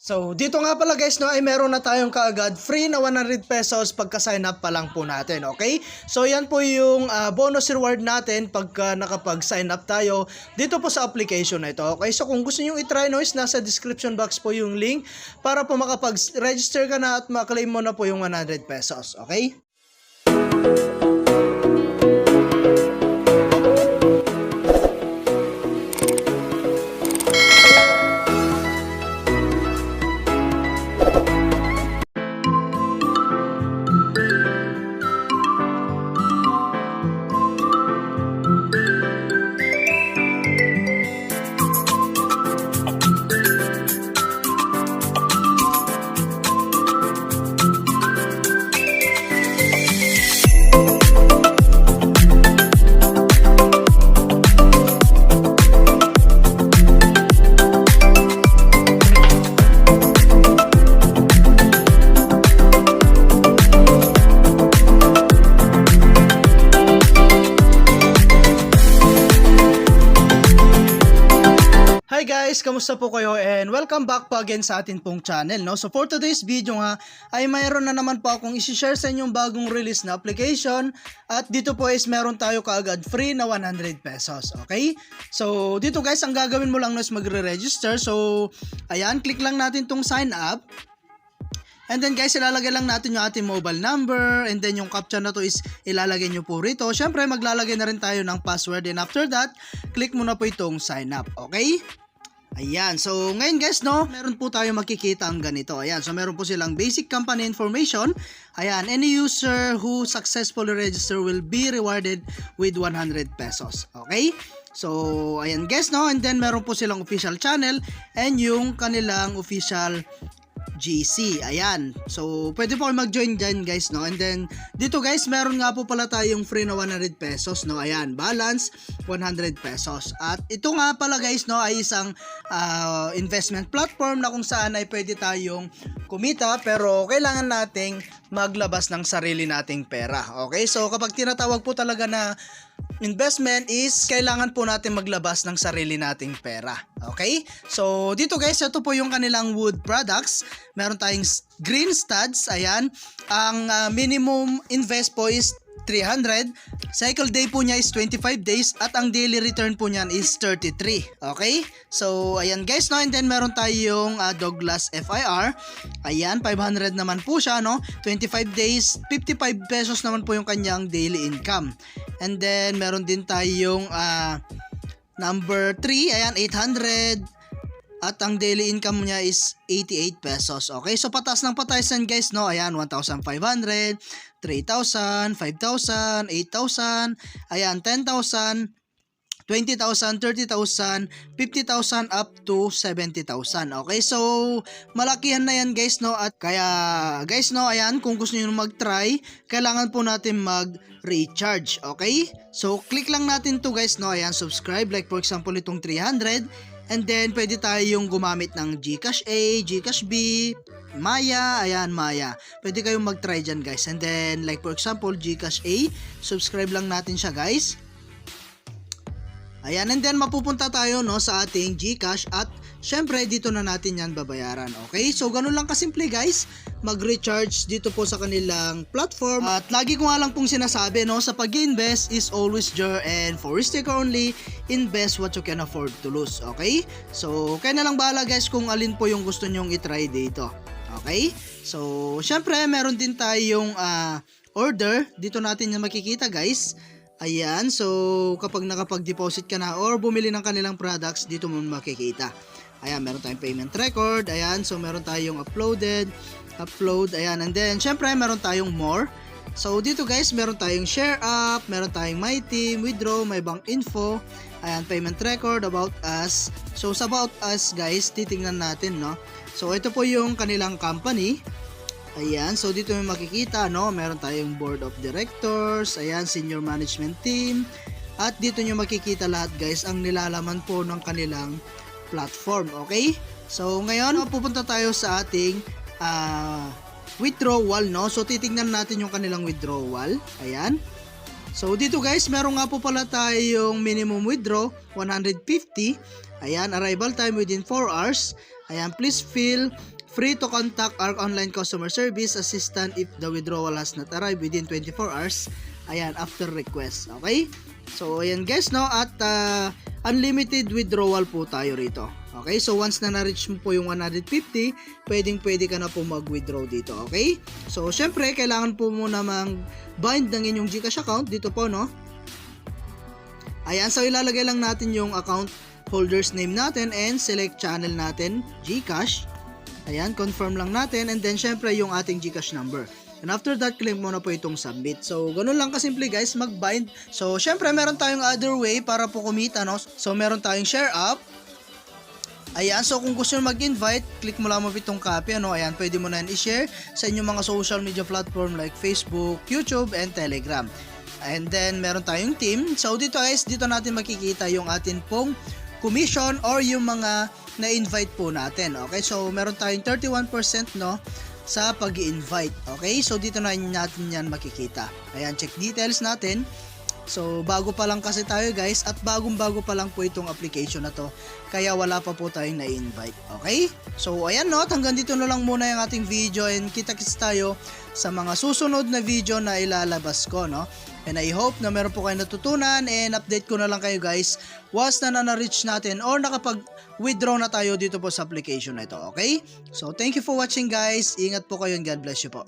So, dito nga pala guys, no, ay meron na tayong kaagad free na 100 pesos pagka-sign up pa lang po natin, okay? So, yan po yung bonus reward natin pagka nakapag-sign up tayo dito po sa application na ito, okay? So, kung gusto nyo i-try, no, is nasa description box po yung link para po makapag-register ka na at maklaim mo na po yung 100 pesos, okay? Hi guys, kamusta po kayo and welcome back po again sa atin pong channel, no? So for today's video nga ay mayroon na naman po akong i-share sa inyong bagong release na application at dito po is meron tayo kaagad free na 100 pesos, okay? So dito guys, ang gagawin mo lang no is magre-register. So ayan, click lang natin tong sign up. And then guys, ilalagay lang natin yung ating mobile number and then yung captcha na to is ilalagay nyo po rito. Syempre maglalagay na rin tayo ng password and after that, click mo na po itong sign up, okay? Ayan, so ngayon guys, no, meron po tayo makikita ang ganito. Ayan, so meron po silang basic company information. Ayan, any user who successfully register will be rewarded with 100 pesos. Okay? So, ayan guys, no, and then meron po silang official channel and yung kanilang official GC. Ayan. So, pwede po kayo mag-join dyan guys, no? And then, dito guys, meron nga po pala tayong free na 100 pesos, no? Ayan, balance 100 pesos. At ito nga pala guys, no, ay isang investment platform na kung saan ay pwede tayong kumita pero kailangan nating maglabas ng sarili nating pera. Okay? So, kapag tinatawag po talaga na investment is kailangan po natin maglabas ng sarili nating pera. Okay? So, dito guys, ito po yung kanilang wood products. Meron tayong green studs. Ayan. Ang minimum invest po is 300. Cycle day po niya is 25 days at ang daily return po niyan is 33. Okay? So, ayan guys, no? And then meron tayong Douglas FIR. Ayan, 500 naman po siya, no? 25 days, 55 pesos naman po yung kanyang daily income. And then, meron din tayong number 3, ayan, 800. At ang daily income niya is 88 pesos. Okay, so patas ng patasan guys, no? Ayan, 1,500, 3,000, 5,000, 8,000, ayan, 10,000, 20,000, 30,000, 50,000 up to 70,000. Okay, so malakihan na yan guys, no? At kaya guys, no, ayan, kung gusto niyo mag-try, kailangan po natin mag-recharge. Okay, so click lang natin to guys, no? Ayan, subscribe, like for example itong 300. And then, pwede tayong gumamit ng GCash A, GCash B, Maya, ayan, Maya. Pwede kayong mag-try dyan, guys. And then, like for example, GCash A, subscribe lang natin siya, guys. Ayan, and then, mapupunta tayo, no, sa ating GCash at syempre, dito na natin yan babayaran. Okay? So, ganun lang kasimple, guys. Mag-recharge dito po sa kanilang platform. At lagi ko nga lang pong sinasabi, no, sa pag-invest is always there and for risk taker only, invest what you can afford to lose. Okay? So, kaya na lang bahala, guys, kung alin po yung gusto nyong itry dito. Okay? So, syempre, meron din tayong order. Dito natin yung makikita, guys. Ayan, so kapag nakapag-deposit ka na or bumili ng kanilang products, dito mo makikita. Ayan, meron tayong payment record. Ayan, so meron tayong upload, ayan, and then syempre meron tayong more. So dito guys, meron tayong share up, meron tayong my team, withdraw, may bank info, ayan, payment record, about us. So sa about us guys, titingnan natin, no. So ito po yung kanilang company. Ayan, so dito may makikita, no, meron tayong board of directors, ayan, senior management team, at dito nyo makikita lahat guys ang nilalaman po ng kanilang platform. Okay, so ngayon pupunta tayo sa ating withdrawal, no. So titingnan natin yung kanilang withdrawal. Ayan, so dito guys, meron nga po pala tayong minimum withdraw 150. Ayan, arrival time within 4 hours. Ayan, please fill free to contact our online customer service assistant if the withdrawal has not arrived within 24 hours. Ayan, after request. Okay? So, ayan guys, no? At unlimited withdrawal po tayo rito. Okay? So, once na na-reach mo po yung 150, pwede ka na po mag-withdraw dito. Okay? So, syempre, kailangan po muna bind ng inyong GCash account dito po, no? Ayan, so ilalagay lang natin yung account holder's name natin and select channel natin, GCash. Ayan, confirm lang natin and then syempre yung ating GCash number. And after that, click mo na po itong submit. So, ganun lang kasimple guys, mag-bind. So, syempre meron tayong other way para po kumita, no? So, meron tayong share app. Ayan, so kung gusto nyo mag-invite, click mo lang mo itong copy, ano? Ayan, pwede mo na yan i-share sa inyong mga social media platform like Facebook, YouTube, and Telegram. And then, meron tayong team. So, dito guys, dito natin makikita yung atin pong commission or yung mga na-invite po natin. Okay, so meron tayong 31% no sa pag-i-invite. Okay, so dito na natin yan makikita. Ayan, check details natin. So, bago pa lang kasi tayo guys at bagong-bago pa lang po itong application na to. Kaya wala pa po tayong na-invite. Okay? So, ayan no, hanggang dito na lang muna yung ating video and kita-kits tayo sa mga susunod na video na ilalabas ko, no? And I hope na meron po kayo natutunan and update ko na lang kayo guys once na na-reach natin or nakapag-withdraw na tayo dito po sa application na ito. Okay? So, thank you for watching guys. Ingat po kayo and God bless you po.